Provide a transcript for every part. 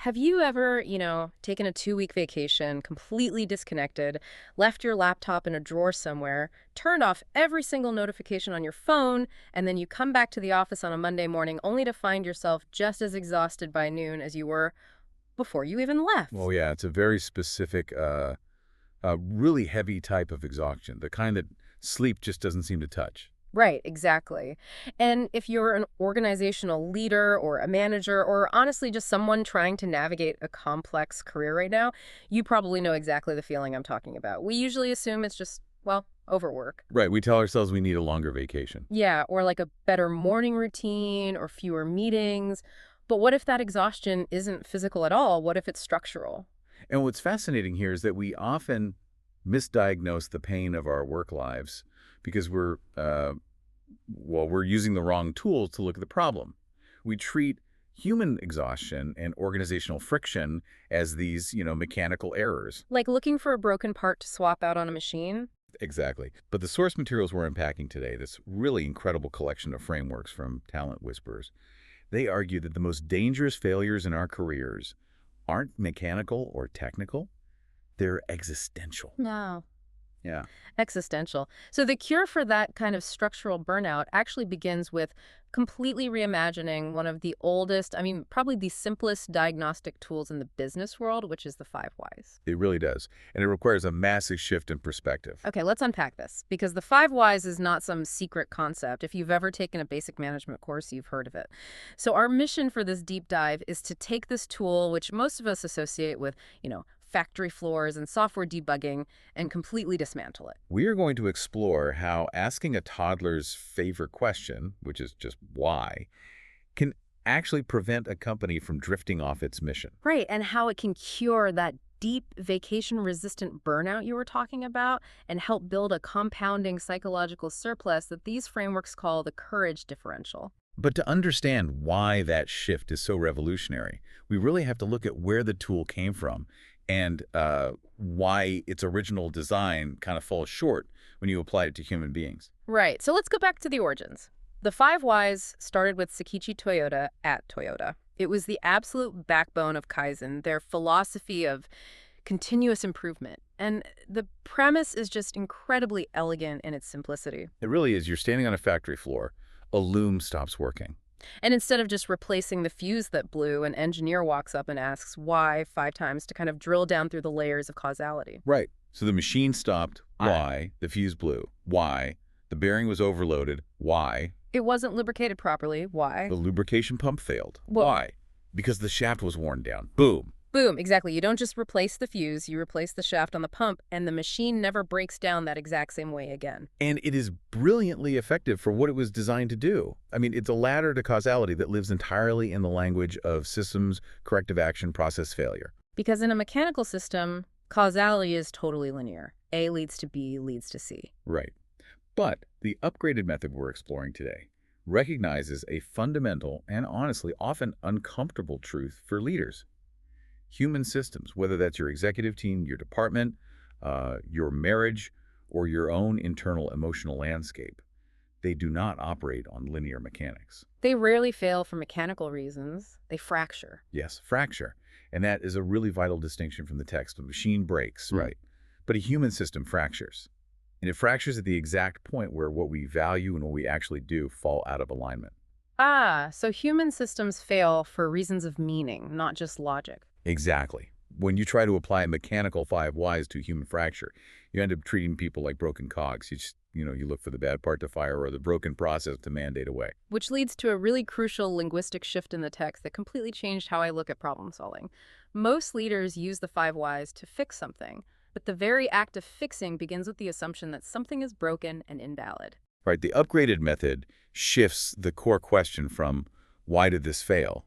Have you ever, taken a 2-week vacation, completely disconnected, left your laptop in a drawer somewhere, turned off every single notification on your phone, and then you come back to the office on a Monday morning only to find yourself just as exhausted by noon as you were before you even Oh, left? yeah, it's a very specific, really heavy type of exhaustion, the kind that sleep just doesn't seem to touch. Right, exactly. And if you're an organizational leader or a manager or honestly just someone trying to navigate a complex career right now, you probably know exactly the feeling I'm talking about. We usually assume it's just, well, overwork. Right, we tell ourselves we need a longer vacation. Yeah, or like a better morning routine or fewer meetings. But what if that exhaustion isn't physical at all? What if it's structural? And what's fascinating here is that we often misdiagnose the pain of our work lives because we're using the wrong tools to look at the problem. We treat human exhaustion and organizational friction as these, mechanical errors. Like looking for a broken part to swap out on a machine? Exactly. But the source materials we're unpacking today, this really incredible collection of frameworks from Talent Whisperers, they argue that the most dangerous failures in our careers aren't mechanical or technical, they're existential. No. Yeah. Existential. So the cure for that kind of structural burnout actually begins with completely reimagining one of the oldest, probably the simplest diagnostic tools in the business world, which is the 5 whys. It really does. And it requires a massive shift in perspective. Okay, let's unpack this because the 5 whys is not some secret concept. If you've ever taken a basic management course, you've heard of it. So our mission for this deep dive is to take this tool, which most of us associate with, factory floors and software debugging, and completely dismantle it. We are going to explore how asking a toddler's favorite question, which is just why, can actually prevent a company from drifting off its mission. Right, and how it can cure that deep vacation-resistant burnout you were talking about and help build a compounding psychological surplus that these frameworks call the courage differential. But to understand why that shift is so revolutionary, we really have to look at where the tool came from and why its original design kind of falls short when you apply it to human beings. Right, so let's go back to the origins. The 5 whys started with Sakichi Toyota at Toyota. It was the absolute backbone of Kaizen, their philosophy of continuous improvement. And the premise is just incredibly elegant in its simplicity. It really is. You're standing on a factory floor, a loom stops working. And instead of just replacing the fuse that blew, an engineer walks up and asks why 5 times to kind of drill down through the layers of causality. Right. So the machine stopped. Why? Why? The fuse blew. Why? The bearing was overloaded. Why? It wasn't lubricated properly. Why? The lubrication pump failed. Well- Why? Because the shaft was worn down. Boom. Boom, exactly. You don't just replace the fuse, you replace the shaft on the pump, and the machine never breaks down that exact same way again. And it is brilliantly effective for what it was designed to do. I mean, it's a ladder to causality that lives entirely in the language of systems, corrective action, process failure. Because in a mechanical system, causality is totally linear. A leads to B leads to C. Right. But the upgraded method we're exploring today recognizes a fundamental and honestly often uncomfortable truth for leaders. Human systems, whether that's your executive team, your department, your marriage, or your own internal emotional landscape, they do not operate on linear mechanics. They rarely fail for mechanical reasons. They fracture. Yes, fracture. And that is a really vital distinction from the text. A machine breaks, Mm. right? But a human system fractures. And it fractures at the exact point where what we value and what we actually do fall out of alignment. Ah, so human systems fail for reasons of meaning, not just logic. Exactly. When you try to apply mechanical 5 whys to human fracture, you end up treating people like broken cogs. You just, you look for the bad part to fire or the broken process to mandate away. Which leads to a really crucial linguistic shift in the text that completely changed how I look at problem solving. Most leaders use the 5 whys to fix something, but the very act of fixing begins with the assumption that something is broken and invalid. Right. The upgraded method shifts the core question from why did this fail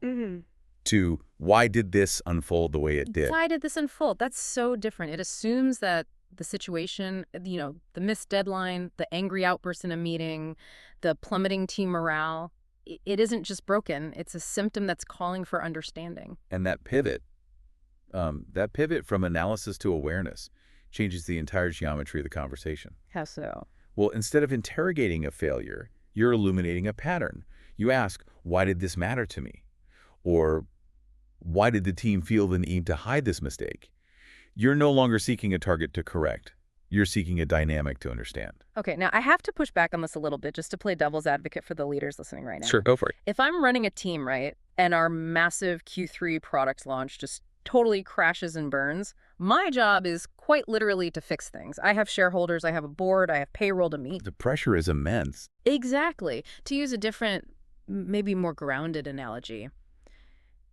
to why did this unfold the way it did? Why did this unfold? That's so different. It assumes that the situation, the missed deadline, the angry outburst in a meeting, the plummeting team morale, it isn't just broken. It's a symptom that's calling for understanding. And that pivot from analysis to awareness changes the entire geometry of the conversation. How so? Well, instead of interrogating a failure, you're illuminating a pattern. You ask, why did this matter to me? Or Why did the team feel the need to hide this mistake? You're no longer seeking a target to correct. You're seeking a dynamic to understand. Okay, now I have to push back on this a little bit just to play devil's advocate for the leaders listening right now. Sure, go for it. If I'm running a team, right, and our massive Q3 product launch just totally crashes and burns, my job is quite literally to fix things. I have shareholders, I have a board, I have payroll to meet. The pressure is immense. Exactly. To use a different, maybe more grounded analogy,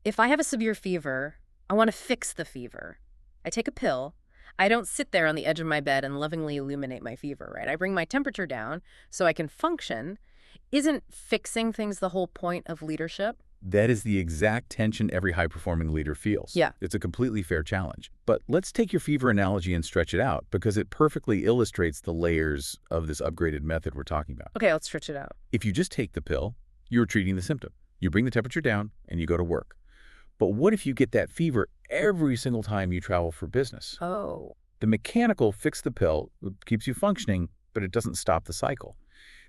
if I have a severe fever, I want to fix the fever. I take a pill. I don't sit there on the edge of my bed and lovingly illuminate my fever, right? I bring my temperature down so I can function. Isn't fixing things the whole point of leadership? That is the exact tension every high-performing leader feels. Yeah. It's a completely fair challenge. But let's take your fever analogy and stretch it out because it perfectly illustrates the layers of this upgraded method we're talking about. Okay, let's stretch it out. If you just take the pill, you're treating the symptom. You bring the temperature down and you go to work. But what if you get that fever every single time you travel for business? Oh. The mechanical fix the pill keeps you functioning, but it doesn't stop the cycle.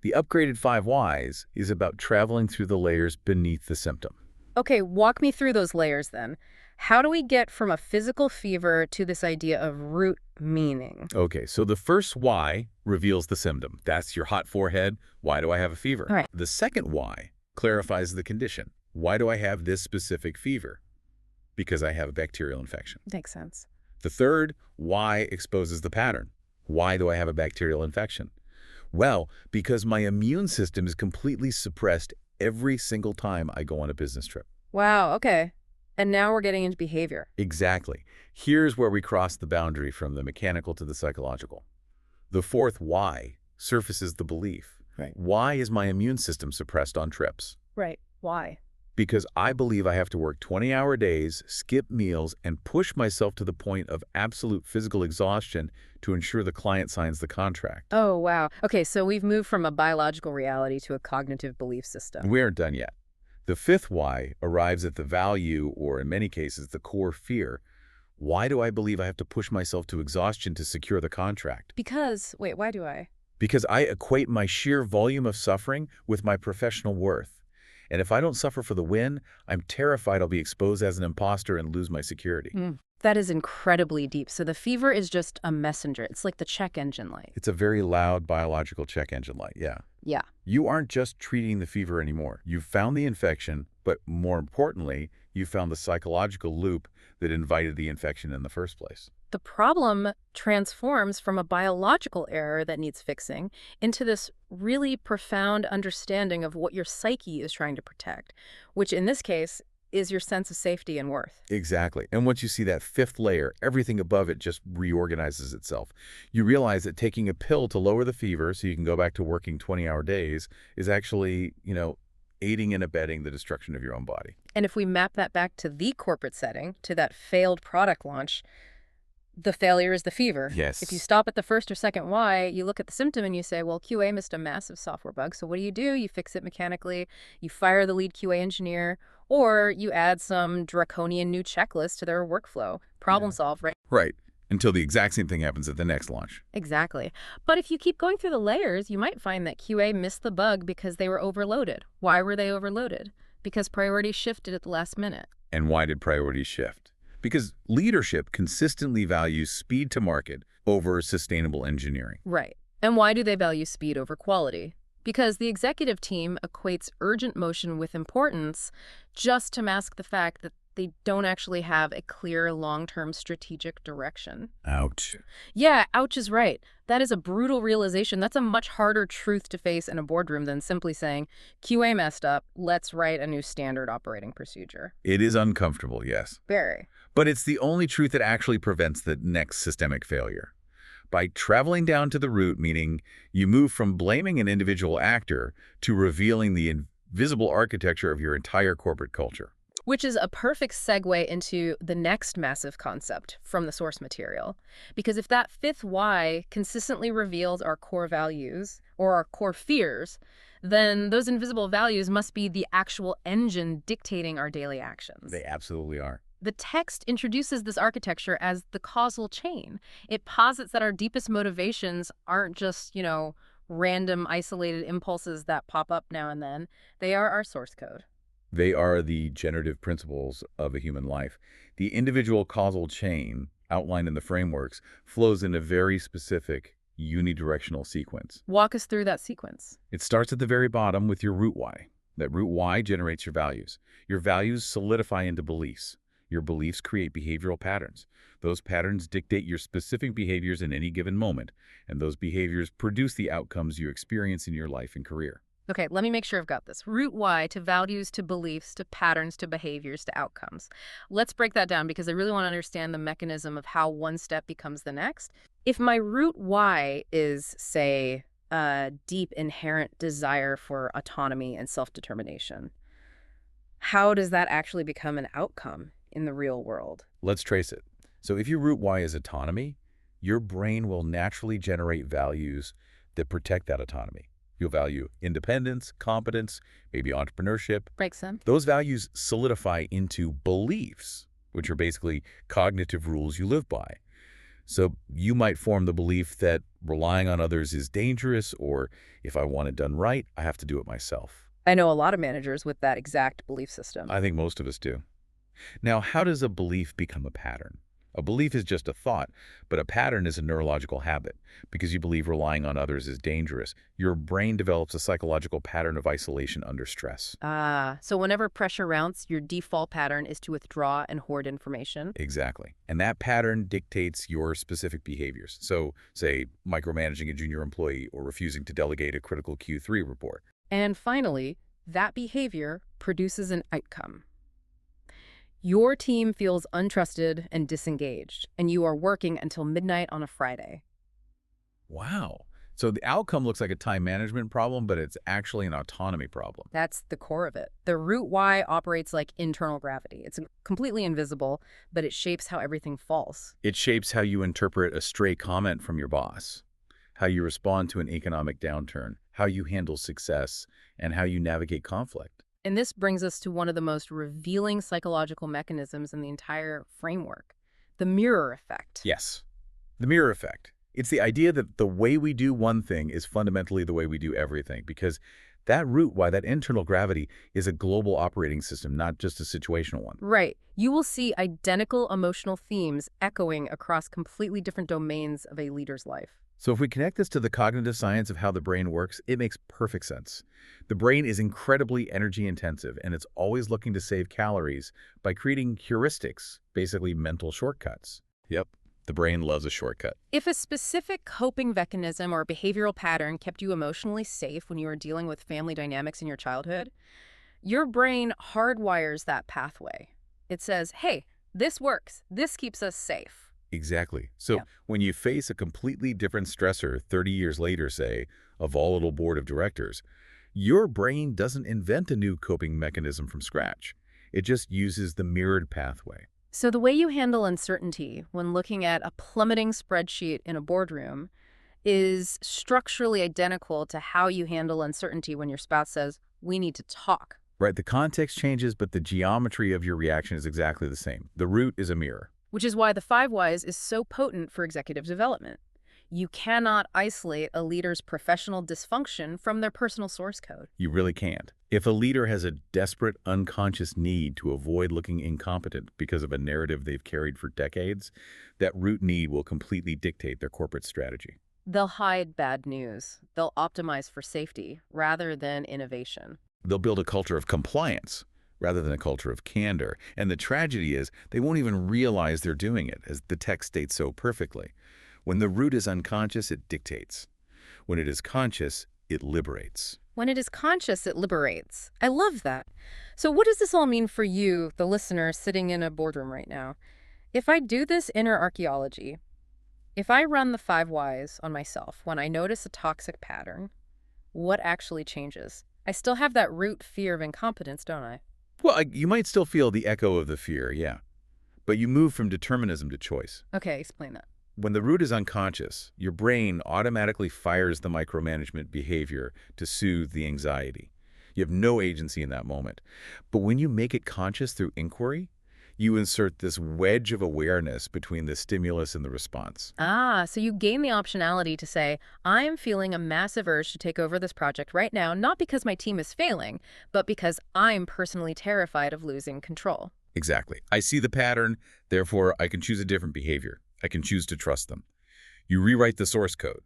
The upgraded 5 whys is about traveling through the layers beneath the symptom. Okay, walk me through those layers then. How do we get from a physical fever to this idea of root meaning? Okay, so the first why reveals the symptom. That's your hot forehead. Why do I have a fever? All right. The second why clarifies the condition. Why do I have this specific fever? Because I have a bacterial infection. Makes sense. The third why exposes the pattern. Why do I have a bacterial infection? Well, because my immune system is completely suppressed every single time I go on a business trip. Wow, okay. And now we're getting into behavior. Exactly. Here's where we cross the boundary from the mechanical to the psychological. The fourth why surfaces the belief. Right. Why is my immune system suppressed on trips? Right. Why? Because I believe I have to work 20-hour days, skip meals, and push myself to the point of absolute physical exhaustion to ensure the client signs the contract. Oh, wow. Okay, so we've moved from a biological reality to a cognitive belief system. We aren't done yet. The fifth why arrives at the value, or in many cases, the core fear. Why do I believe I have to push myself to exhaustion to secure the contract? Because, wait, why do I? Because I equate my sheer volume of suffering with my professional worth. And if I don't suffer for the win, I'm terrified I'll be exposed as an imposter and lose my security. That is incredibly deep. So the fever is just a messenger. It's like the check engine light. It's a very loud biological check engine light, yeah. Yeah. You aren't just treating the fever anymore. You've found the infection, but more importantly, you found the psychological loop that invited the infection in the first place. The problem transforms from a biological error that needs fixing into this really profound understanding of what your psyche is trying to protect, which in this case is your sense of safety and worth. Exactly. And once you see that fifth layer, everything above it just reorganizes itself. You realize that taking a pill to lower the fever so you can go back to working 20-hour days is actually, aiding and abetting the destruction of your own body. And if we map that back to the corporate setting, to that failed product launch, the failure is the fever. Yes. If you stop at the first or second why, you look at the symptom and you say, well, QA missed a massive software bug. So what do? You fix it mechanically, you fire the lead QA engineer, or you add some draconian new checklist to their workflow. Problem solved, right? Right. Until the exact same thing happens at the next launch. Exactly. But if you keep going through the layers, you might find that QA missed the bug because they were overloaded. Why were they overloaded? Because priorities shifted at the last minute. And why did priorities shift? Because leadership consistently values speed to market over sustainable engineering. Right. And why do they value speed over quality? Because the executive team equates urgent motion with importance just to mask the fact that they don't actually have a clear long-term strategic direction. Ouch. Yeah, ouch is right. That is a brutal realization. That's a much harder truth to face in a boardroom than simply saying, QA messed up, let's write a new standard operating procedure. It is uncomfortable, yes. Very. But it's the only truth that actually prevents the next systemic failure. By traveling down to the root, meaning you move from blaming an individual actor to revealing the invisible architecture of your entire corporate culture. Which is a perfect segue into the next massive concept from the source material. Because if that fifth why consistently reveals our core values or our core fears, then those invisible values must be the actual engine dictating our daily actions. They absolutely are. The text introduces this architecture as the causal chain. It posits that our deepest motivations aren't just, random isolated impulses that pop up now and then. They are our source code. They are the generative principles of a human life. The individual causal chain, outlined in the frameworks, flows in a very specific, unidirectional sequence. Walk us through that sequence. It starts at the very bottom with your root why. That root why generates your values. Your values solidify into beliefs. Your beliefs create behavioral patterns. Those patterns dictate your specific behaviors in any given moment, and those behaviors produce the outcomes you experience in your life and career. Okay, let me make sure I've got this. Root why to values to beliefs to patterns to behaviors to outcomes. Let's break that down because I really want to understand the mechanism of how one step becomes the next. If my root why is, say, a deep inherent desire for autonomy and self-determination, how does that actually become an outcome in the real world? Let's trace it. So if your root why is autonomy, your brain will naturally generate values that protect that autonomy. You'll value independence, competence, maybe entrepreneurship. Makes sense. Those values solidify into beliefs, which are basically cognitive rules you live by. So you might form the belief that relying on others is dangerous, or if I want it done right, I have to do it myself. I know a lot of managers with that exact belief system. I think most of us do. Now, how does a belief become a pattern? A belief is just a thought, but a pattern is a neurological habit. Because you believe relying on others is dangerous, your brain develops a psychological pattern of isolation under stress. So whenever pressure mounts, your default pattern is to withdraw and hoard information. Exactly. And that pattern dictates your specific behaviors. So, say, micromanaging a junior employee or refusing to delegate a critical Q3 report. And finally, that behavior produces an outcome. Your team feels untrusted and disengaged, and you are working until midnight on a Friday. Wow. So the outcome looks like a time management problem, but it's actually an autonomy problem. That's the core of it. The root why operates like internal gravity. It's completely invisible, but it shapes how everything falls. It shapes how you interpret a stray comment from your boss, how you respond to an economic downturn, how you handle success, and how you navigate conflict. And this brings us to one of the most revealing psychological mechanisms in the entire framework, the mirror effect. Yes, the mirror effect. It's the idea that the way we do one thing is fundamentally the way we do everything, because that root why, that internal gravity, is a global operating system, not just a situational one. Right. You will see identical emotional themes echoing across completely different domains of a leader's life. So if we connect this to the cognitive science of how the brain works, it makes perfect sense. The brain is incredibly energy intensive, and it's always looking to save calories by creating heuristics, basically mental shortcuts. Yep, the brain loves a shortcut. If a specific coping mechanism or behavioral pattern kept you emotionally safe when you were dealing with family dynamics in your childhood, your brain hardwires that pathway. It says, hey, this works. This keeps us safe. Exactly. So when you face a completely different stressor 30 years later, say, a volatile board of directors, your brain doesn't invent a new coping mechanism from scratch. It just uses the mirrored pathway. So the way you handle uncertainty when looking at a plummeting spreadsheet in a boardroom is structurally identical to how you handle uncertainty when your spouse says, we need to talk. Right, the context changes, but the geometry of your reaction is exactly the same. The root is a mirror. Which is why the 5 whys is so potent for executive development. You cannot isolate a leader's professional dysfunction from their personal source code. You really can't. If a leader has a desperate, unconscious need to avoid looking incompetent because of a narrative they've carried for decades, that root need will completely dictate their corporate strategy. They'll hide bad news. They'll optimize for safety rather than innovation. They'll build a culture of compliance rather than a culture of candor. And the tragedy is they won't even realize they're doing it, as the text states so perfectly. When the root is unconscious, it dictates. When it is conscious, it liberates. When it is conscious, it liberates. I love that. So what does this all mean for you, the listener, sitting in a boardroom right now? If I do this inner archaeology, if I run the 5 whys on myself when I notice a toxic pattern, what actually changes? I still have that root fear of incompetence, don't I? Well, you might still feel the echo of the fear, yeah. But you move from determinism to choice. Okay, explain that. When the root is unconscious, your brain automatically fires the micromanagement behavior to soothe the anxiety. You have no agency in that moment. But when you make it conscious through inquiry, You insert this wedge of awareness between the stimulus and the response. Ah, so you gain the optionality to say, I'm feeling a massive urge to take over this project right now, not because my team is failing, but because I'm personally terrified of losing control. Exactly. I see the pattern, therefore I can choose a different behavior. I can choose to trust them. You rewrite the source code.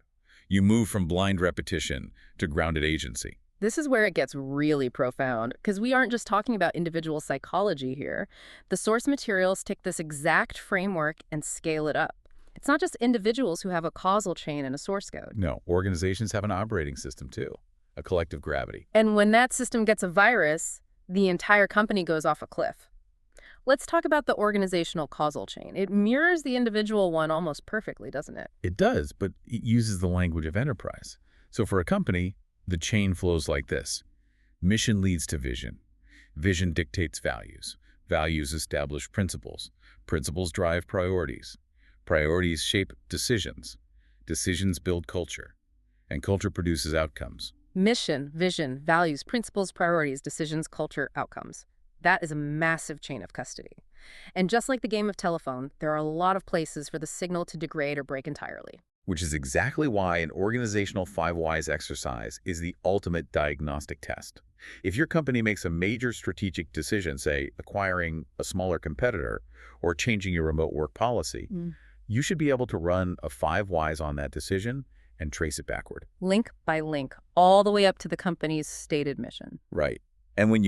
You move from blind repetition to grounded agency. This is where it gets really profound, because we aren't just talking about individual psychology here. The source materials take this exact framework and scale it up. It's not just individuals who have a causal chain and a source code. No, organizations have an operating system too, a collective gravity. And when that system gets a virus, the entire company goes off a cliff. Let's talk about the organizational causal chain. It mirrors the individual one almost perfectly, doesn't it? It does, but it uses the language of enterprise. So for a company, the chain flows like this. Mission leads to vision. Vision dictates values. Values establish principles. Principles drive priorities. Priorities shape decisions. Decisions build culture. And culture produces outcomes. Mission, vision, values, principles, priorities, decisions, culture, outcomes. That is a massive chain of custody. And just like the game of telephone, there are a lot of places for the signal to degrade or break entirely. Which is exactly why an organizational 5 whys exercise is the ultimate diagnostic test. If your company makes a major strategic decision, say acquiring a smaller competitor or changing your remote work policy, you should be able to run a 5 whys on that decision and trace it backward. Link by link, all the way up to the company's stated mission. Right. And when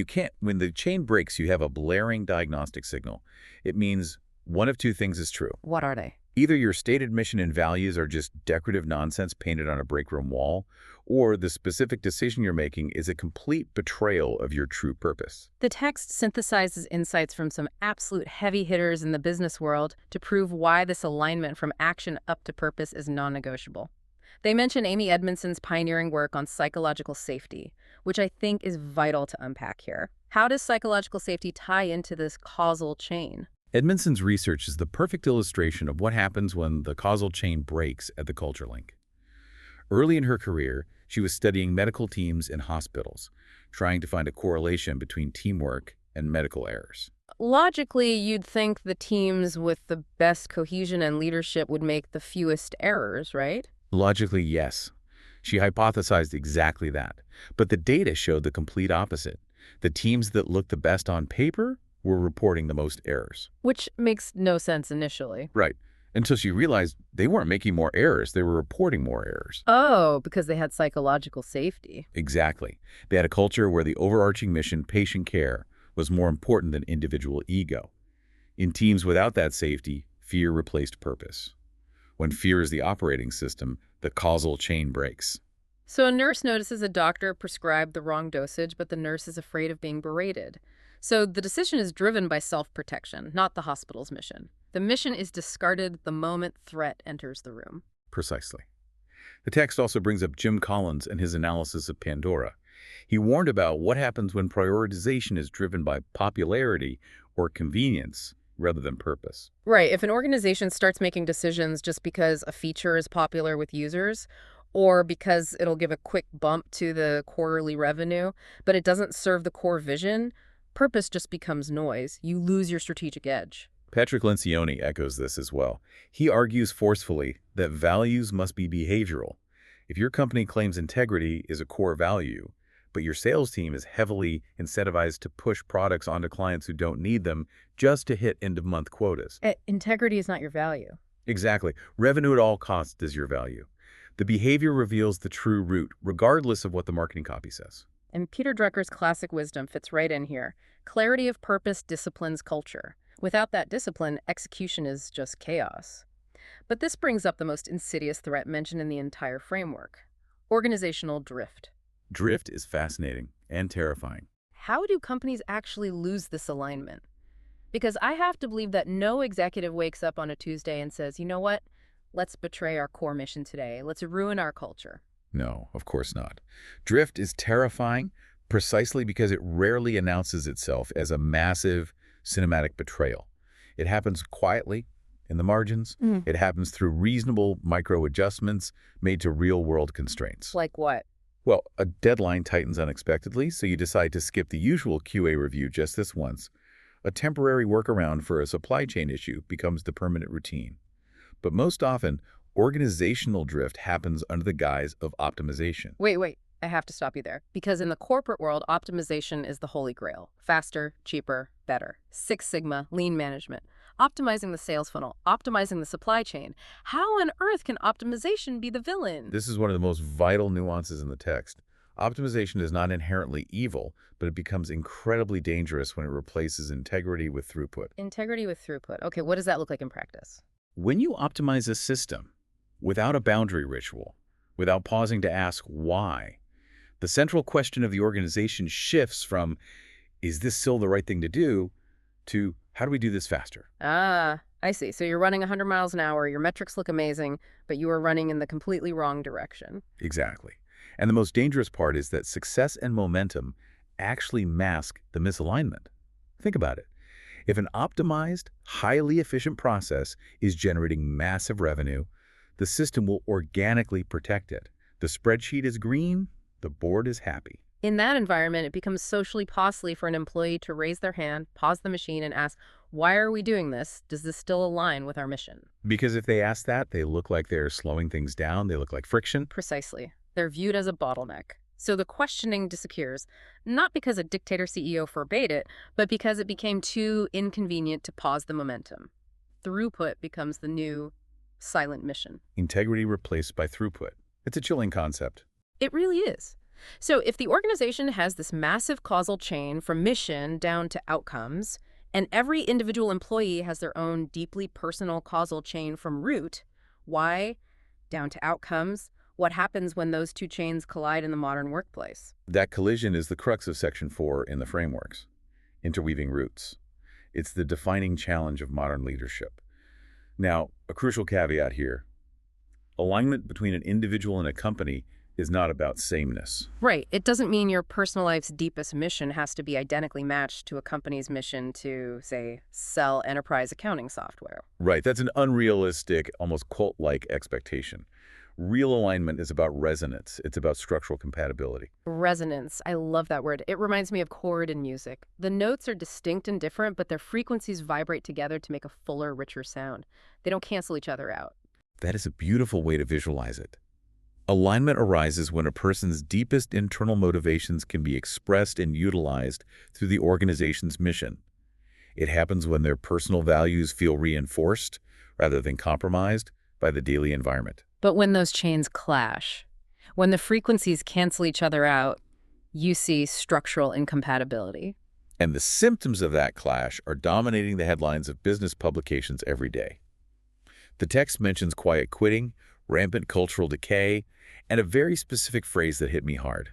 the chain breaks, you have a blaring diagnostic signal. It means one of two things is true. What are they? Either your stated mission and values are just decorative nonsense painted on a break room wall, or the specific decision you're making is a complete betrayal of your true purpose. The text synthesizes insights from some absolute heavy hitters in the business world to prove why this alignment from action up to purpose is non-negotiable. They mention Amy Edmondson's pioneering work on psychological safety, which I think is vital to unpack here. How does psychological safety tie into this causal chain? Edmondson's research is the perfect illustration of what happens when the causal chain breaks at the culture link. Early in her career, she was studying medical teams in hospitals, trying to find a correlation between teamwork and medical errors. Logically, you'd think the teams with the best cohesion and leadership would make the fewest errors, right? Logically, yes. She hypothesized exactly that. But the data showed the complete opposite. The teams that looked the best on paper were reporting the most errors. Which makes no sense initially. Right. Until she realized they weren't making more errors, they were reporting more errors. Oh, because they had psychological safety. Exactly. They had a culture where the overarching mission, patient care, was more important than individual ego. In teams without that safety, fear replaced purpose. When fear is the operating system, the causal chain breaks. So a nurse notices a doctor prescribed the wrong dosage, but the nurse is afraid of being berated. So the decision is driven by self-protection, not the hospital's mission. The mission is discarded the moment threat enters the room. Precisely. The text also brings up Jim Collins and his analysis of Pandora. He warned about what happens when prioritization is driven by popularity or convenience rather than purpose. Right. If an organization starts making decisions just because a feature is popular with users, or because it'll give a quick bump to the quarterly revenue, but it doesn't serve the core vision, purpose just becomes noise. You lose your strategic edge. Patrick Lencioni echoes this as well. He argues forcefully that values must be behavioral. If your company claims integrity is a core value, but your sales team is heavily incentivized to push products onto clients who don't need them just to hit end-of-month quotas. Integrity is not your value. Exactly. Revenue at all costs is your value. The behavior reveals the true root, regardless of what the marketing copy says. And Peter Drucker's classic wisdom fits right in here. Clarity of purpose disciplines culture. Without that discipline, execution is just chaos. But this brings up the most insidious threat mentioned in the entire framework: organizational drift. Drift is fascinating and terrifying. How do companies actually lose this alignment? Because I have to believe that no executive wakes up on a Tuesday and says, you know what? Let's betray our core mission today. Let's ruin our culture. No, of course not. Drift is terrifying precisely because it rarely announces itself as a massive cinematic betrayal. It happens quietly, in the margins. It happens through reasonable micro-adjustments made to real-world constraints. Like what? Well, a deadline tightens unexpectedly, so you decide to skip the usual QA review just this once. A temporary workaround for a supply chain issue becomes the permanent routine. But most often, organizational drift happens under the guise of optimization. Wait. I have to stop you there. Because in the corporate world, optimization is the holy grail. Faster, cheaper, better. Six Sigma, lean management. Optimizing the sales funnel, optimizing the supply chain. How on earth can optimization be the villain? This is one of the most vital nuances in the text. Optimization is not inherently evil, but it becomes incredibly dangerous when it replaces integrity with throughput. Integrity with throughput. Okay, what does that look like in practice? When you optimize a system without a boundary ritual, without pausing to ask why, the central question of the organization shifts from, is this still the right thing to do, to how do we do this faster? Ah, I see. So you're running 100 miles an hour, your metrics look amazing, but you are running in the completely wrong direction. Exactly. And the most dangerous part is that success and momentum actually mask the misalignment. Think about it. If an optimized, highly efficient process is generating massive revenue, the system will organically protect it. The spreadsheet is green, the board is happy. In that environment, it becomes socially costly for an employee to raise their hand, pause the machine, and ask, why are we doing this? Does this still align with our mission? Because if they ask that, they look like they're slowing things down, they look like friction. Precisely. They're viewed as a bottleneck. So the questioning disappears, not because a dictator CEO forbade it, but because it became too inconvenient to pause the momentum. Throughput becomes the new silent mission. Integrity replaced by throughput. It's a chilling concept. It really is. So if the organization has this massive causal chain from mission down to outcomes, and every individual employee has their own deeply personal causal chain from root, why, down to outcomes, what happens when those two chains collide in the modern workplace? That collision is the crux of Section 4 in the frameworks, interweaving roots. It's the defining challenge of modern leadership. Now, a crucial caveat here. Alignment between an individual and a company is not about sameness. Right. It doesn't mean your personal life's deepest mission has to be identically matched to a company's mission to, say, sell enterprise accounting software. Right, that's an unrealistic, almost cult-like expectation. Real alignment is about resonance. It's about structural compatibility. Resonance. I love that word. It reminds me of chord in music. The notes are distinct and different, but their frequencies vibrate together to make a fuller, richer sound. They don't cancel each other out. That is a beautiful way to visualize it. Alignment arises when a person's deepest internal motivations can be expressed and utilized through the organization's mission. It happens when their personal values feel reinforced rather than compromised by the daily environment. But when those chains clash, when the frequencies cancel each other out, you see structural incompatibility. And the symptoms of that clash are dominating the headlines of business publications every day. The text mentions quiet quitting, rampant cultural decay, and a very specific phrase that hit me hard.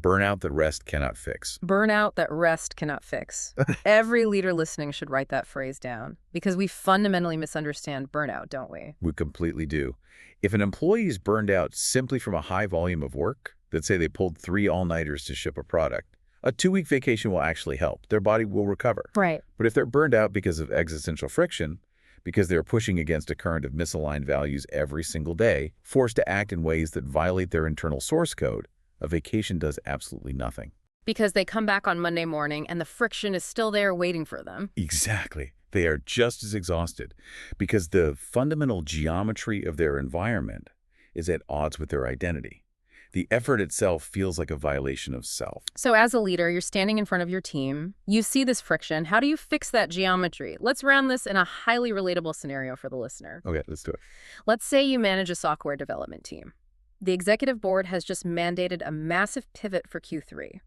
Burnout that rest cannot fix. Burnout that rest cannot fix. Every leader listening should write that phrase down, because we fundamentally misunderstand burnout, don't we? We completely do. If an employee is burned out simply from a high volume of work, let's say they pulled 3 all-nighters to ship a product, a 2-week vacation will actually help. Their body will recover. Right. But if they're burned out because of existential friction, because they're pushing against a current of misaligned values every single day, forced to act in ways that violate their internal source code, a vacation does absolutely nothing. Because they come back on Monday morning and the friction is still there waiting for them. Exactly. They are just as exhausted because the fundamental geometry of their environment is at odds with their identity. The effort itself feels like a violation of self. So as a leader, you're standing in front of your team. You see this friction. How do you fix that geometry? Let's round this in a highly relatable scenario for the listener. Okay, let's do it. Let's say you manage a software development team. The executive board has just mandated a massive pivot for Q3.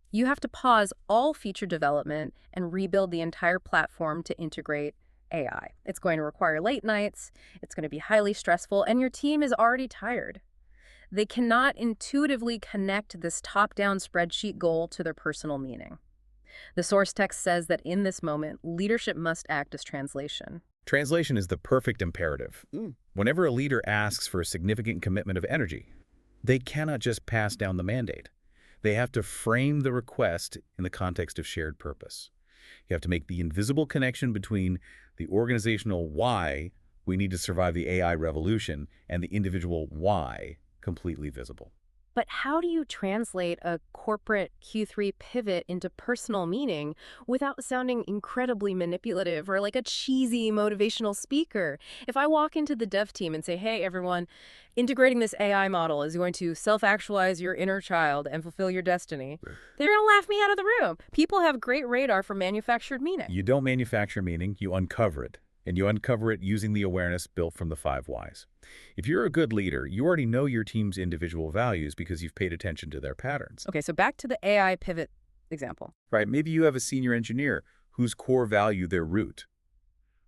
You have to pause all feature development and rebuild the entire platform to integrate AI. It's going to require late nights, it's going to be highly stressful, and your team is already tired. They cannot intuitively connect this top-down spreadsheet goal to their personal meaning. The source text says that in this moment, leadership must act as translation. Translation is the perfect imperative. Whenever a leader asks for a significant commitment of energy, they cannot just pass down the mandate. They have to frame the request in the context of shared purpose. You have to make the invisible connection between the organizational why we need to survive the AI revolution and the individual why completely visible. But how do you translate a corporate Q3 pivot into personal meaning without sounding incredibly manipulative or like a cheesy motivational speaker? If I walk into the dev team and say, hey, everyone, integrating this AI model is going to self-actualize your inner child and fulfill your destiny, they're going to laugh me out of the room. People have great radar for manufactured meaning. You don't manufacture meaning, you uncover it. And you uncover it using the awareness built from the 5 whys. If you're a good leader, you already know your team's individual values because you've paid attention to their patterns. Okay, so back to the AI pivot example. Right? Maybe you have a senior engineer whose core value their root.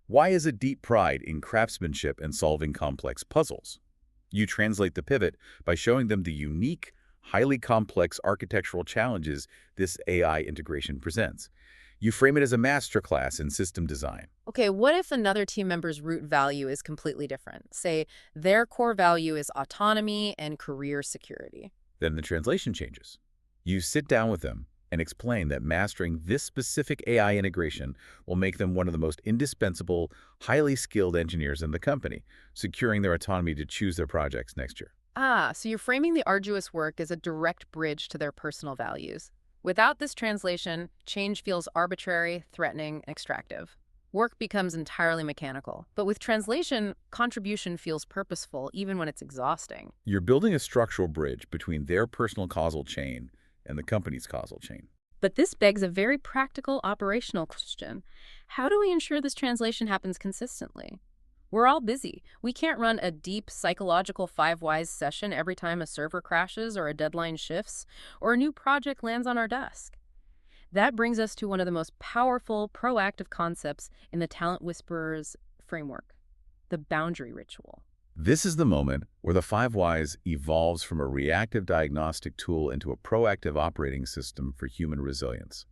Why is a deep pride in craftsmanship and solving complex puzzles? You translate the pivot by showing them the unique, highly complex architectural challenges this AI integration presents. You frame it as a masterclass in system design. Okay, what if another team member's root value is completely different? Say their core value is autonomy and career security. Then the translation changes. You sit down with them and explain that mastering this specific AI integration will make them one of the most indispensable, highly skilled engineers in the company, securing their autonomy to choose their projects next year. Ah, so you're framing the arduous work as a direct bridge to their personal values. Without this translation, change feels arbitrary, threatening, extractive. Work becomes entirely mechanical. But with translation, contribution feels purposeful, even when it's exhausting. You're building a structural bridge between their personal causal chain and the company's causal chain. But this begs a very practical, operational question. How do we ensure this translation happens consistently? We're all busy. We can't run a deep psychological 5 whys session every time a server crashes or a deadline shifts or a new project lands on our desk. That brings us to one of the most powerful, proactive concepts in the Talent Whisperer's framework, the boundary ritual. This is the moment where the 5 whys evolves from a reactive diagnostic tool into a proactive operating system for human resilience.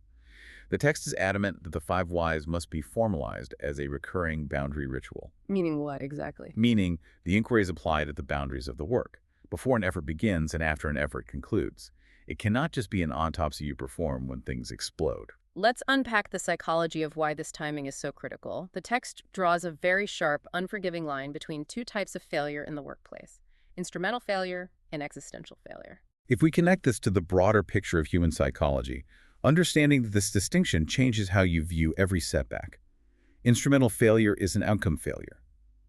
The text is adamant that the 5 whys must be formalized as a recurring boundary ritual. Meaning what exactly? Meaning, the inquiry is applied at the boundaries of the work, before an effort begins and after an effort concludes. It cannot just be an autopsy you perform when things explode. Let's unpack the psychology of why this timing is so critical. The text draws a very sharp, unforgiving line between 2 types of failure in the workplace: instrumental failure and existential failure. If we connect this to the broader picture of human psychology, understanding that this distinction changes how you view every setback. Instrumental failure is an outcome failure.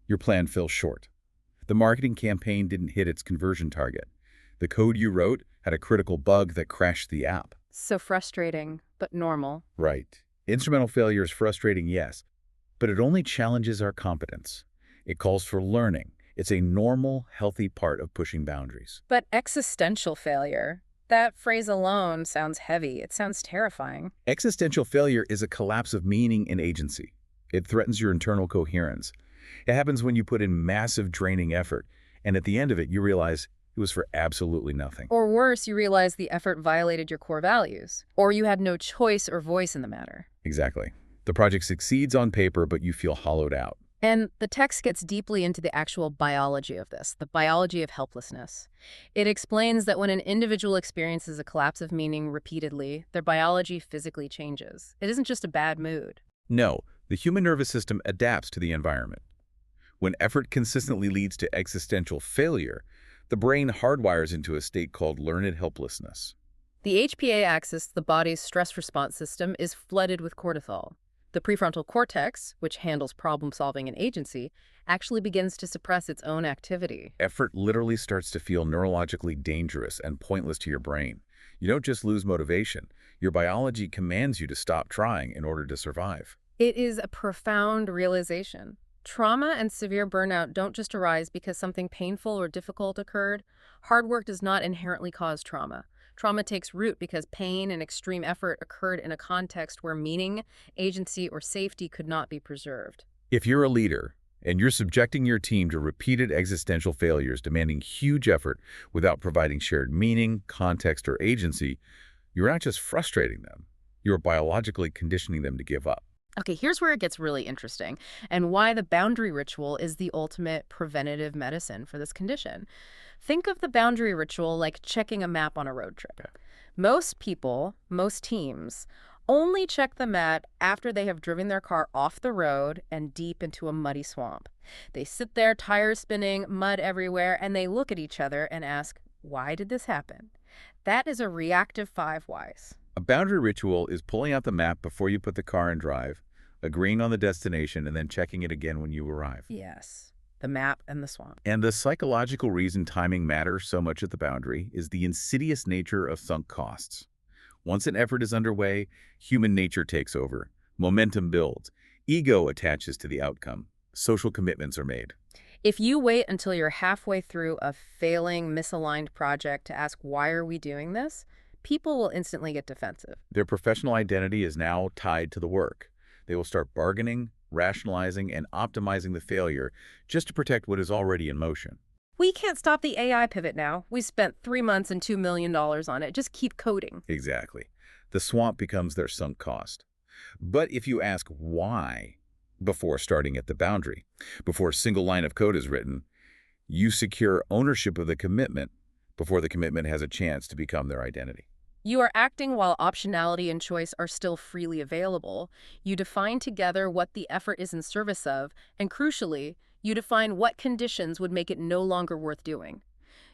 Your plan fell short. The marketing campaign didn't hit its conversion target. The code you wrote had a critical bug that crashed the app. So frustrating, but normal. Right. Instrumental failure is frustrating, yes, but it only challenges our competence. It calls for learning. It's a normal, healthy part of pushing boundaries. But existential failure, that phrase alone sounds heavy. It sounds terrifying. Existential failure is a collapse of meaning and agency. It threatens your internal coherence. It happens when you put in massive, draining effort, and at the end of it, you realize it was for absolutely nothing. Or worse, you realize the effort violated your core values, or you had no choice or voice in the matter. Exactly. The project succeeds on paper, but you feel hollowed out. And the text gets deeply into the actual biology of this, the biology of helplessness. It explains that when an individual experiences a collapse of meaning repeatedly, their biology physically changes. It isn't just a bad mood. No, the human nervous system adapts to the environment. When effort consistently leads to existential failure, the brain hardwires into a state called learned helplessness. The HPA axis, the body's stress response system, is flooded with cortisol. The prefrontal cortex, which handles problem-solving and agency, actually begins to suppress its own activity. Effort literally starts to feel neurologically dangerous and pointless to your brain. You don't just lose motivation. Your biology commands you to stop trying in order to survive. It is a profound realization. Trauma and severe burnout don't just arise because something painful or difficult occurred. Hard work does not inherently cause trauma. Trauma takes root because pain and extreme effort occurred in a context where meaning, agency, or safety could not be preserved. If you're a leader and you're subjecting your team to repeated existential failures demanding huge effort without providing shared meaning, context, or agency, you're not just frustrating them, you're biologically conditioning them to give up. Okay, here's where it gets really interesting and why the boundary ritual is the ultimate preventative medicine for this condition. Think of the boundary ritual like checking a map on a road trip. Okay. Most people, most teams, only check the map after they have driven their car off the road and deep into a muddy swamp. They sit there, tires spinning, mud everywhere, and they look at each other and ask, Why did this happen? That is a reactive five whys. A boundary ritual is pulling out the map before you put the car in drive, agreeing on the destination, and then checking it again when you arrive. Yes, the map and the swamp. And the psychological reason timing matters so much at the boundary is the insidious nature of sunk costs. Once an effort is underway, human nature takes over. Momentum builds. Ego attaches to the outcome. Social commitments are made. If you wait until you're halfway through a failing, misaligned project to ask, why are we doing this? People will instantly get defensive. Their professional identity is now tied to the work. They will start bargaining, rationalizing, and optimizing the failure just to protect what is already in motion. We can't stop the AI pivot now. We spent 3 months and $2 million on it. Just keep coding. Exactly. The swamp becomes their sunk cost. But if you ask why before starting at the boundary, before a single line of code is written, you secure ownership of the commitment before the commitment has a chance to become their identity. You are acting while optionality and choice are still freely available. You define together what the effort is in service of, and crucially, you define what conditions would make it no longer worth doing.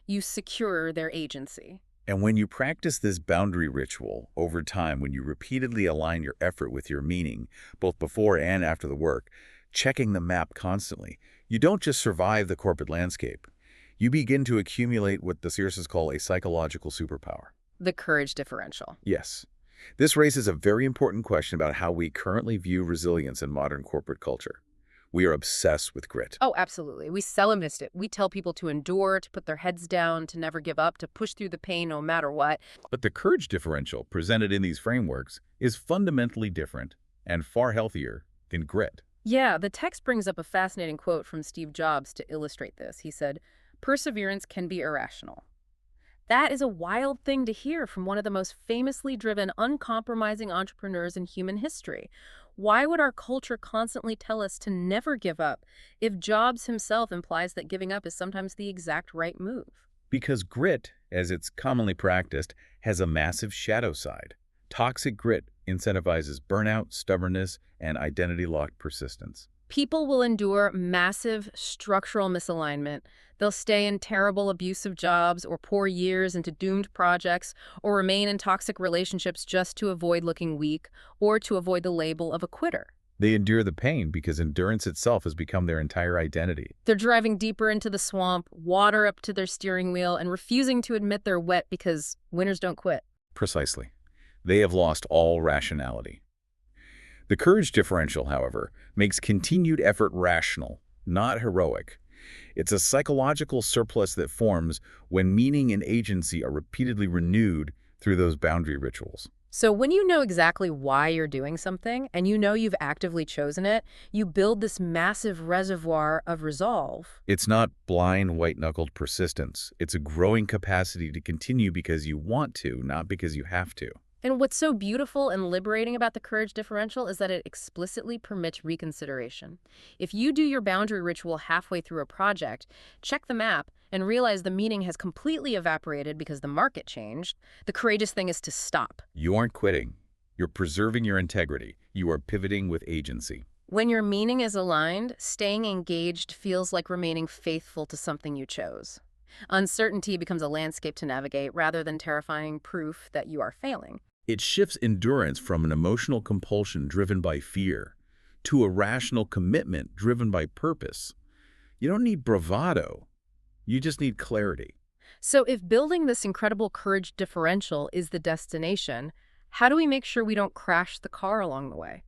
You secure their agency. And when you practice this boundary ritual over time, when you repeatedly align your effort with your meaning, both before and after the work, checking the map constantly, you don't just survive the corporate landscape. You begin to accumulate what the seers call a psychological superpower. The courage differential. Yes. This raises a very important question about how we currently view resilience in modern corporate culture. We are obsessed with grit. Oh, absolutely. We seldom missed it. We tell people to endure, to put their heads down, to never give up, to push through the pain no matter what. But the courage differential presented in these frameworks is fundamentally different and far healthier than grit. Yeah, the text brings up a fascinating quote from Steve Jobs to illustrate this. He said, "Perseverance can be irrational." That is a wild thing to hear from one of the most famously driven, uncompromising entrepreneurs in human history. Why would our culture constantly tell us to never give up if Jobs himself implies that giving up is sometimes the exact right move? Because grit, as it's commonly practiced, has a massive shadow side. Toxic grit incentivizes burnout, stubbornness, and identity-locked persistence. People will endure massive structural misalignment. They'll stay in terrible, abusive jobs or pour years into doomed projects or remain in toxic relationships just to avoid looking weak or to avoid the label of a quitter. They endure the pain because endurance itself has become their entire identity. They're driving deeper into the swamp, water up to their steering wheel, and refusing to admit they're wet because winners don't quit. Precisely. They have lost all rationality. The courage differential, however, makes continued effort rational, not heroic. It's a psychological surplus that forms when meaning and agency are repeatedly renewed through those boundary rituals. So when you know exactly why you're doing something and you know you've actively chosen it, you build this massive reservoir of resolve. It's not blind, white-knuckled persistence. It's a growing capacity to continue because you want to, not because you have to. And what's so beautiful and liberating about the courage differential is that it explicitly permits reconsideration. If you do your boundary ritual halfway through a project, check the map, and realize the meaning has completely evaporated because the market changed, the courageous thing is to stop. You aren't quitting. You're preserving your integrity. You are pivoting with agency. When your meaning is aligned, staying engaged feels like remaining faithful to something you chose. Uncertainty becomes a landscape to navigate rather than terrifying proof that you are failing. It shifts endurance from an emotional compulsion driven by fear to a rational commitment driven by purpose. You don't need bravado. You just need clarity. So if building this incredible courage differential is the destination, how do we make sure we don't crash the car along the way?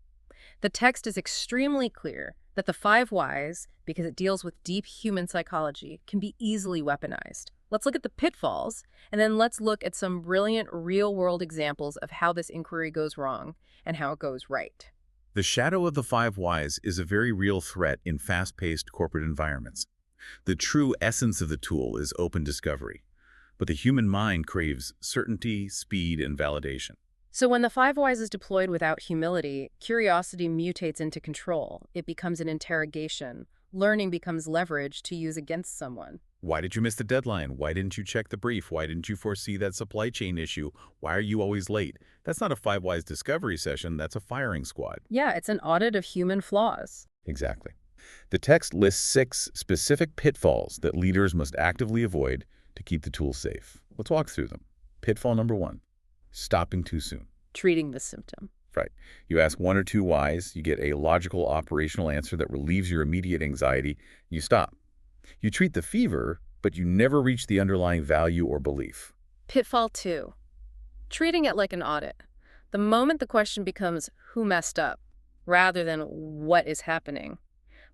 The text is extremely clear that the 5 whys, because it deals with deep human psychology, can be easily weaponized. Let's look at the pitfalls, and then let's look at some brilliant real-world examples of how this inquiry goes wrong and how it goes right. The shadow of the 5 whys is a very real threat in fast-paced corporate environments. The true essence of the tool is open discovery, but the human mind craves certainty, speed, and validation. So when the 5 whys is deployed without humility, curiosity mutates into control. It becomes an interrogation. Learning becomes leverage to use against someone. Why did you miss the deadline? Why didn't you check the brief? Why didn't you foresee that supply chain issue? Why are you always late? That's not a 5 whys discovery session, that's a firing squad. Yeah, it's an audit of human flaws. Exactly. The text lists 6 specific pitfalls that leaders must actively avoid to keep the tool safe. Let's walk through them. Pitfall number 1, stopping too soon. Treating the symptom. Right. You ask 1 or 2 whys, you get a logical operational answer that relieves your immediate anxiety, you stop. You treat the fever, but you never reach the underlying value or belief. Pitfall 2. Treating it like an audit. The moment the question becomes who messed up, rather than what is happening,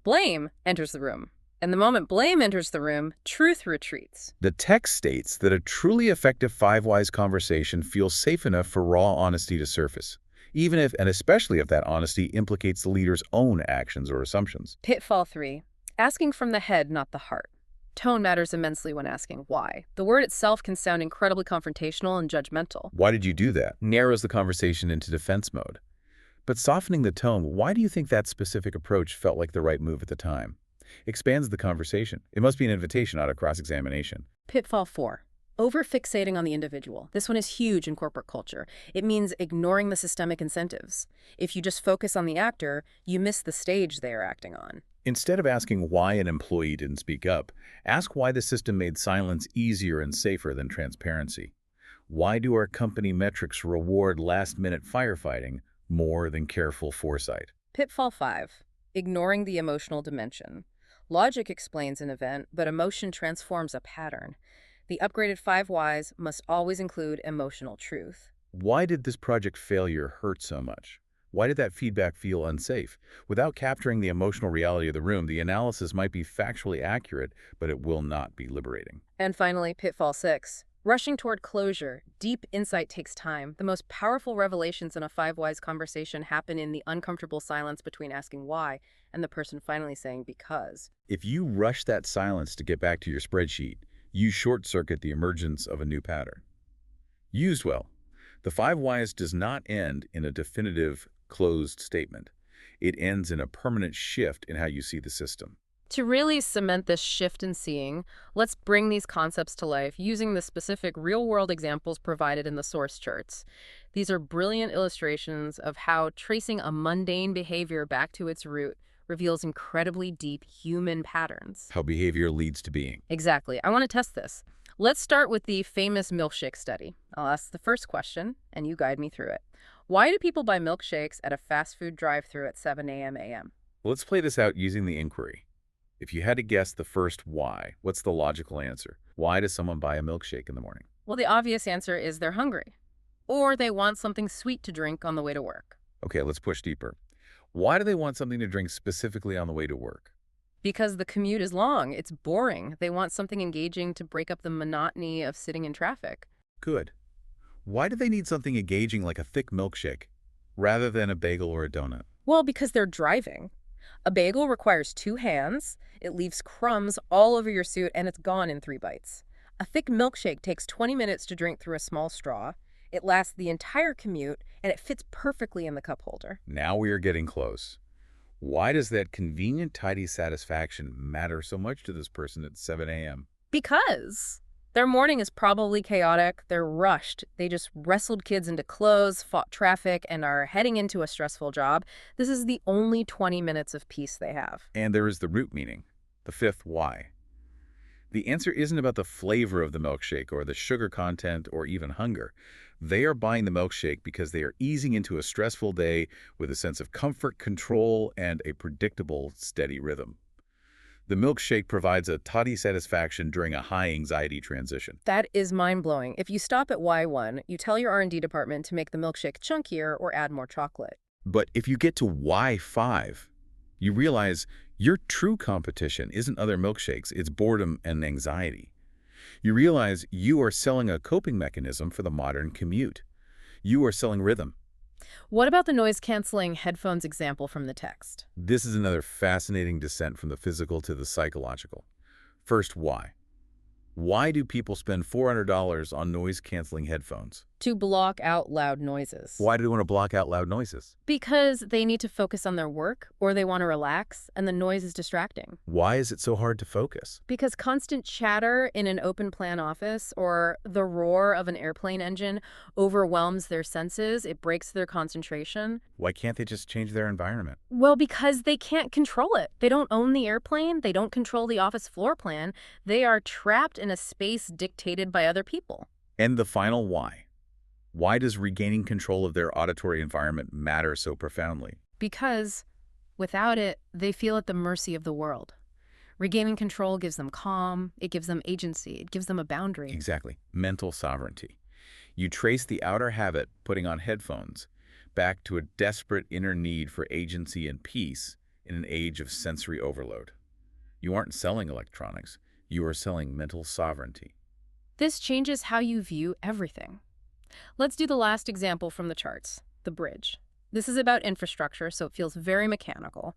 blame enters the room. And the moment blame enters the room, truth retreats. The text states that a truly effective 5 whys conversation feels safe enough for raw honesty to surface, even if, and especially if that honesty implicates the leader's own actions or assumptions. Pitfall 3. Asking from the head, not the heart. Tone matters immensely when asking why. The word itself can sound incredibly confrontational and judgmental. Why did you do that? Narrows the conversation into defense mode. But softening the tone, why do you think that specific approach felt like the right move at the time? Expands the conversation. It must be an invitation, not a cross-examination. Pitfall 4. Over-fixating on the individual. This one is huge in corporate culture. It means ignoring the systemic incentives. If you just focus on the actor, you miss the stage they are acting on. Instead of asking why an employee didn't speak up, ask why the system made silence easier and safer than transparency. Why do our company metrics reward last-minute firefighting more than careful foresight? Pitfall 5. Ignoring the emotional dimension. Logic explains an event, but emotion transforms a pattern. The upgraded 5 whys must always include emotional truth. Why did this project failure hurt so much? Why did that feedback feel unsafe? Without capturing the emotional reality of the room, the analysis might be factually accurate, but it will not be liberating. And finally, Pitfall 6. Rushing toward closure. Deep insight takes time. The most powerful revelations in a 5 whys conversation happen in the uncomfortable silence between asking why and the person finally saying because. If you rush that silence to get back to your spreadsheet, you short-circuit the emergence of a new pattern. Used well, the 5 whys does not end in a definitive, closed statement. It ends in a permanent shift in how you see the system. To really cement this shift in seeing, let's bring these concepts to life using the specific real-world examples provided in the source charts. These are brilliant illustrations of how tracing a mundane behavior back to its root reveals incredibly deep human patterns. How behavior leads to being. Exactly. I want to test this. Let's start with the famous milkshake study. I'll ask the first question, and you guide me through it. Why do people buy milkshakes at a fast food drive-thru at 7 a.m. Let's play this out using the inquiry. If you had to guess the first why, what's the logical answer? Why does someone buy a milkshake in the morning? Well, the obvious answer is they're hungry. Or they want something sweet to drink on the way to work. Okay, let's push deeper. Why do they want something to drink specifically on the way to work? Because the commute is long. It's boring. They want something engaging to break up the monotony of sitting in traffic. Good. Why do they need something engaging like a thick milkshake rather than a bagel or a donut? Well, because they're driving. A bagel requires 2 hands, it leaves crumbs all over your suit, and it's gone in 3 bites. A thick milkshake takes 20 minutes to drink through a small straw. It lasts the entire commute, and it fits perfectly in the cup holder. Now we are getting close. Why does that convenient, tidy satisfaction matter so much to this person at 7 a.m.? Because their morning is probably chaotic, they're rushed, they just wrestled kids into clothes, fought traffic, and are heading into a stressful job. This is the only 20 minutes of peace they have. And there is the root meaning, the 5th why. The answer isn't about the flavor of the milkshake or the sugar content or even hunger. They are buying the milkshake because they are easing into a stressful day with a sense of comfort, control, and a predictable, steady rhythm. The milkshake provides a toddy satisfaction during a high-anxiety transition. That is mind-blowing. If you stop at Y1, you tell your R&D department to make the milkshake chunkier or add more chocolate. But if you get to Y5, you realize your true competition isn't other milkshakes, it's boredom and anxiety. You realize you are selling a coping mechanism for the modern commute. You are selling rhythm. What about the noise-canceling headphones example from the text? This is another fascinating descent from the physical to the psychological. First, why? Why do people spend $400 on noise-canceling headphones? To block out loud noises. Why do they want to block out loud noises? Because they need to focus on their work or they want to relax and the noise is distracting. Why is it so hard to focus? Because constant chatter in an open plan office or the roar of an airplane engine overwhelms their senses, it breaks their concentration. Why can't they just change their environment? Well, because they can't control it. They don't own the airplane, they don't control the office floor plan. They are trapped in a space dictated by other people. And the final why. Why does regaining control of their auditory environment matter so profoundly? Because without it, they feel at the mercy of the world. Regaining control gives them calm, it gives them agency, it gives them a boundary. Exactly. Mental sovereignty. You trace the outer habit, putting on headphones, back to a desperate inner need for agency and peace in an age of sensory overload. You aren't selling electronics. You are selling mental sovereignty. This changes how you view everything. Let's do the last example from the charts, the bridge. This is about infrastructure, so it feels very mechanical.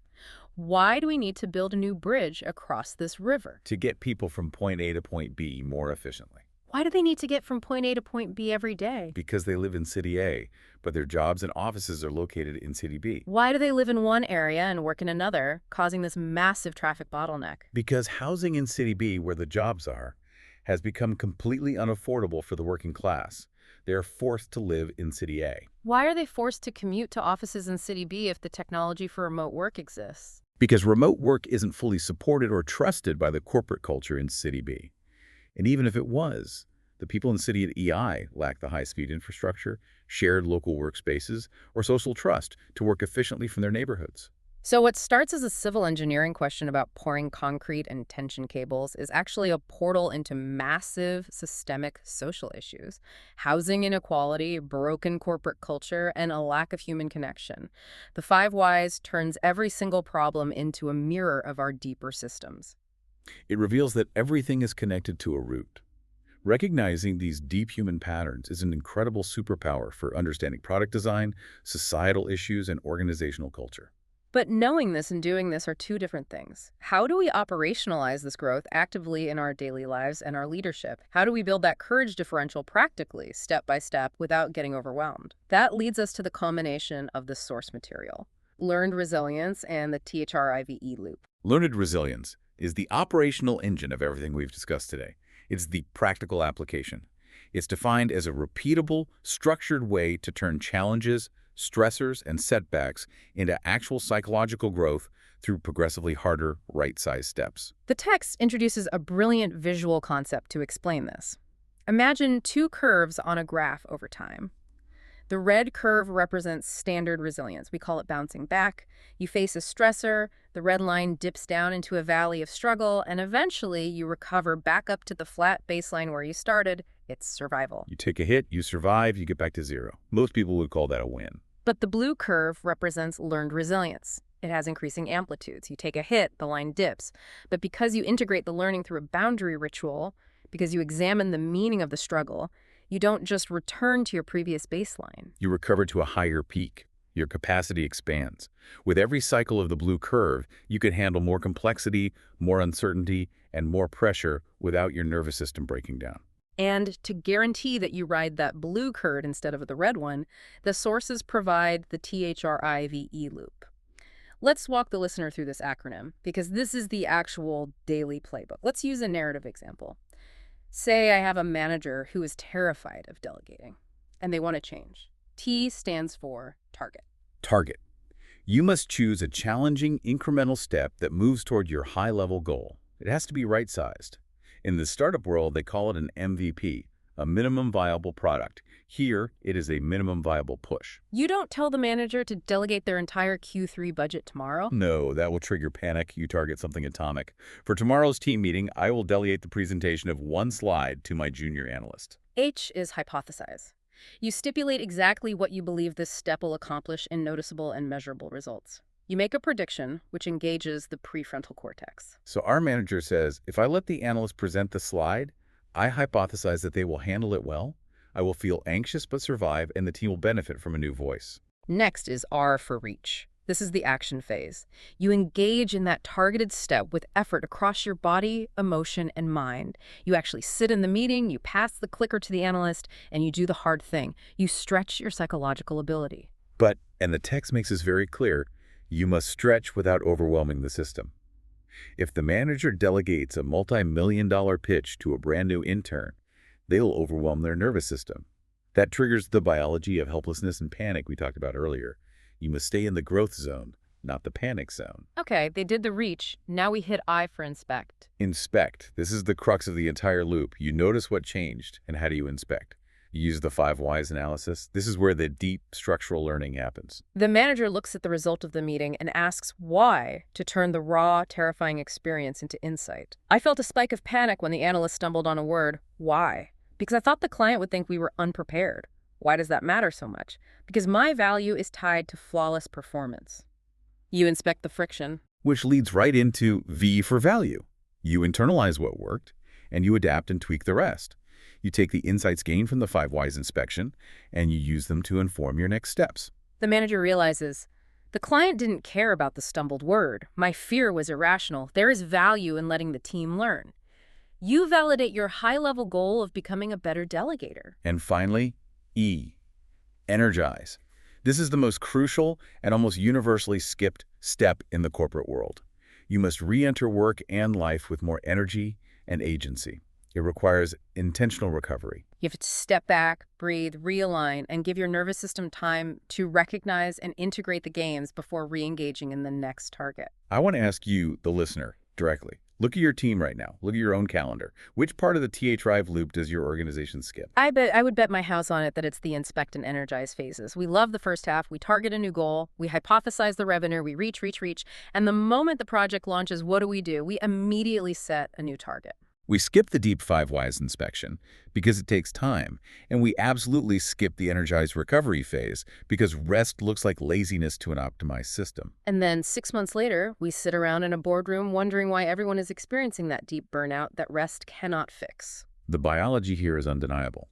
Why do we need to build a new bridge across this river? To get people from point A to point B more efficiently. Why do they need to get from point A to point B every day? Because they live in City A, but their jobs and offices are located in City B. Why do they live in one area and work in another, causing this massive traffic bottleneck? Because housing in City B, where the jobs are, has become completely unaffordable for the working class. They are forced to live in City A. Why are they forced to commute to offices in City B if the technology for remote work exists? Because remote work isn't fully supported or trusted by the corporate culture in City B. And even if it was, the people in City EI lack the high-speed infrastructure, shared local workspaces, or social trust to work efficiently from their neighborhoods. So what starts as a civil engineering question about pouring concrete and tension cables is actually a portal into massive systemic social issues: housing inequality, broken corporate culture, and a lack of human connection. The 5 whys turns every single problem into a mirror of our deeper systems. It reveals that everything is connected to a root. Recognizing these deep human patterns is an incredible superpower for understanding product design, societal issues, and organizational culture. But knowing this and doing this are two different things. How do we operationalize this growth actively in our daily lives and our leadership? How do we build that courage differential practically, step by step, without getting overwhelmed? That leads us to the culmination of the source material: learned resilience and the THRIVE loop. Learned resilience is the operational engine of everything we've discussed today. It's the practical application. It's defined as a repeatable, structured way to turn challenges, stressors, and setbacks into actual psychological growth through progressively harder, right-sized steps. The text introduces a brilliant visual concept to explain this. Imagine 2 curves on a graph over time. The red curve represents standard resilience. We call it bouncing back. You face a stressor, the red line dips down into a valley of struggle, and eventually you recover back up to the flat baseline where you started. It's survival. You take a hit, you survive, you get back to zero. Most people would call that a win. But the blue curve represents learned resilience. It has increasing amplitudes. You take a hit, the line dips. But because you integrate the learning through a boundary ritual, because you examine the meaning of the struggle, you don't just return to your previous baseline. You recover to a higher peak. Your capacity expands. With every cycle of the blue curve, you can handle more complexity, more uncertainty, and more pressure without your nervous system breaking down. And to guarantee that you ride that blue curve instead of the red one, the sources provide the THRIVE loop. Let's walk the listener through this acronym, because this is the actual daily playbook. Let's use a narrative example. Say I have a manager who is terrified of delegating, and they want to change. T stands for target. Target. You must choose a challenging, incremental step that moves toward your high-level goal. It has to be right-sized. In the startup world, they call it an MVP, a minimum viable product. Here, it is a minimum viable push. You don't tell the manager to delegate their entire Q3 budget tomorrow? No, that will trigger panic. You target something atomic. For tomorrow's team meeting, I will delegate the presentation of 1 slide to my junior analyst. H is hypothesize. You stipulate exactly what you believe this step will accomplish in noticeable and measurable results. You make a prediction, which engages the prefrontal cortex. So our manager says, if I let the analyst present the slide, I hypothesize that they will handle it well, I will feel anxious but survive, and the team will benefit from a new voice. Next is R for reach. This is the action phase. You engage in that targeted step with effort across your body, emotion, and mind. You actually sit in the meeting, you pass the clicker to the analyst, and you do the hard thing. You stretch your psychological ability. But, and the text makes this very clear, you must stretch without overwhelming the system. If the manager delegates a multi-million-dollar pitch to a brand new intern, they'll overwhelm their nervous system. That triggers the biology of helplessness and panic we talked about earlier. You must stay in the growth zone, not the panic zone. Okay, they did the reach. Now we hit I for inspect. Inspect. This is the crux of the entire loop. You notice what changed, and how do you inspect? You use the 5 whys analysis. This is where the deep structural learning happens. The manager looks at the result of the meeting and asks why to turn the raw, terrifying experience into insight. I felt a spike of panic when the analyst stumbled on a word, why, because I thought the client would think we were unprepared. Why does that matter so much? Because my value is tied to flawless performance. You inspect the friction. Which leads right into V for value. You internalize what worked, and you adapt and tweak the rest. You take the insights gained from the 5 whys inspection, and you use them to inform your next steps. The manager realizes, the client didn't care about the stumbled word. My fear was irrational. There is value in letting the team learn. You validate your high-level goal of becoming a better delegator. And finally, E, energize. This is the most crucial and almost universally skipped step in the corporate world. You must re-enter work and life with more energy and agency. It requires intentional recovery. You have to step back, breathe, realign, and give your nervous system time to recognize and integrate the gains before re-engaging in the next target. I want to ask you, the listener, directly. Look at your team right now. Look at your own calendar. Which part of the THRIVE loop does your organization skip? I would bet my house on it that it's the inspect and energize phases. We love the first half. We target a new goal. We hypothesize the revenue. We reach. And the moment the project launches, what do? We immediately set a new target. We skip the deep 5 whys inspection because it takes time, and we absolutely skip the energized recovery phase because rest looks like laziness to an optimized system. And then 6 months later, we sit around in a boardroom wondering why everyone is experiencing that deep burnout that rest cannot fix. The biology here is undeniable.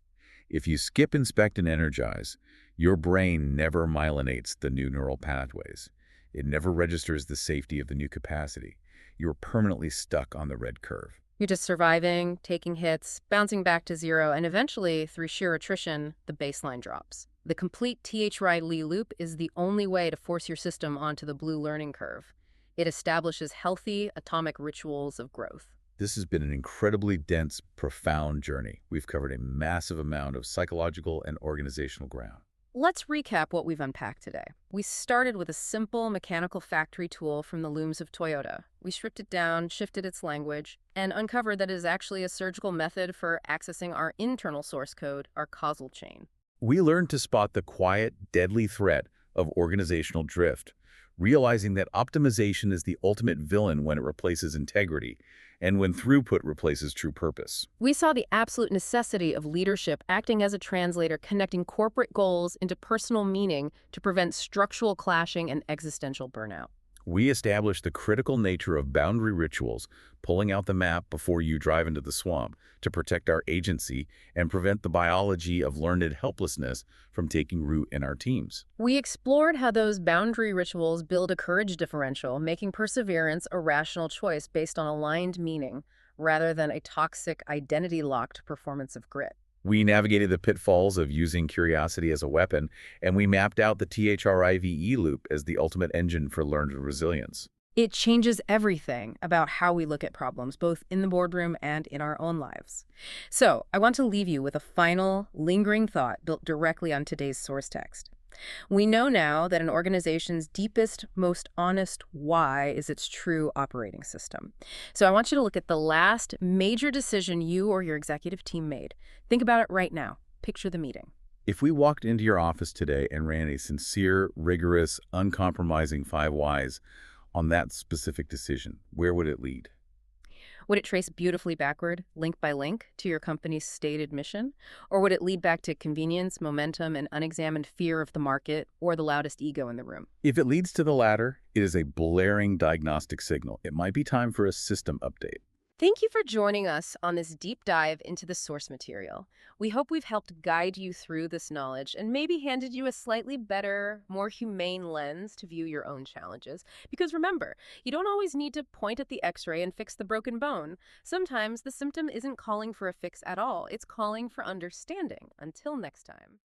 If you skip inspect and energize, your brain never myelinates the new neural pathways. It never registers the safety of the new capacity. You're permanently stuck on the red curve. You're just surviving, taking hits, bouncing back to zero, and eventually, through sheer attrition, the baseline drops. The complete THRI loop is the only way to force your system onto the blue learning curve. It establishes healthy, atomic rituals of growth. This has been an incredibly dense, profound journey. We've covered a massive amount of psychological and organizational ground. Let's recap what we've unpacked today. We started with a simple mechanical factory tool from the looms of Toyota. We stripped it down, shifted its language, and uncovered that it is actually a surgical method for accessing our internal source code, our causal chain. We learned to spot the quiet, deadly threat of organizational drift, realizing that optimization is the ultimate villain when it replaces integrity, and when throughput replaces true purpose. We saw the absolute necessity of leadership acting as a translator, connecting corporate goals into personal meaning to prevent structural clashing and existential burnout. We established the critical nature of boundary rituals, pulling out the map before you drive into the swamp to protect our agency and prevent the biology of learned helplessness from taking root in our teams. We explored how those boundary rituals build a courage differential, making perseverance a rational choice based on aligned meaning rather than a toxic, identity-locked performance of grit. We navigated the pitfalls of using curiosity as a weapon, and we mapped out the THRIVE loop as the ultimate engine for learned resilience. It changes everything about how we look at problems, both in the boardroom and in our own lives. So, I want to leave you with a final, lingering thought built directly on today's source text. We know now that an organization's deepest, most honest why is its true operating system. So I want you to look at the last major decision you or your executive team made. Think about it right now. Picture the meeting. If we walked into your office today and ran a sincere, rigorous, uncompromising 5 whys on that specific decision, where would it lead? Would it trace beautifully backward, link by link, to your company's stated mission? Or would it lead back to convenience, momentum, and unexamined fear of the market or the loudest ego in the room? If it leads to the latter, it is a blaring diagnostic signal. It might be time for a system update. Thank you for joining us on this deep dive into the source material. We hope we've helped guide you through this knowledge and maybe handed you a slightly better, more humane lens to view your own challenges. Because remember, you don't always need to point at the x ray and fix the broken bone. Sometimes the symptom isn't calling for a fix at all, it's calling for understanding. Until next time.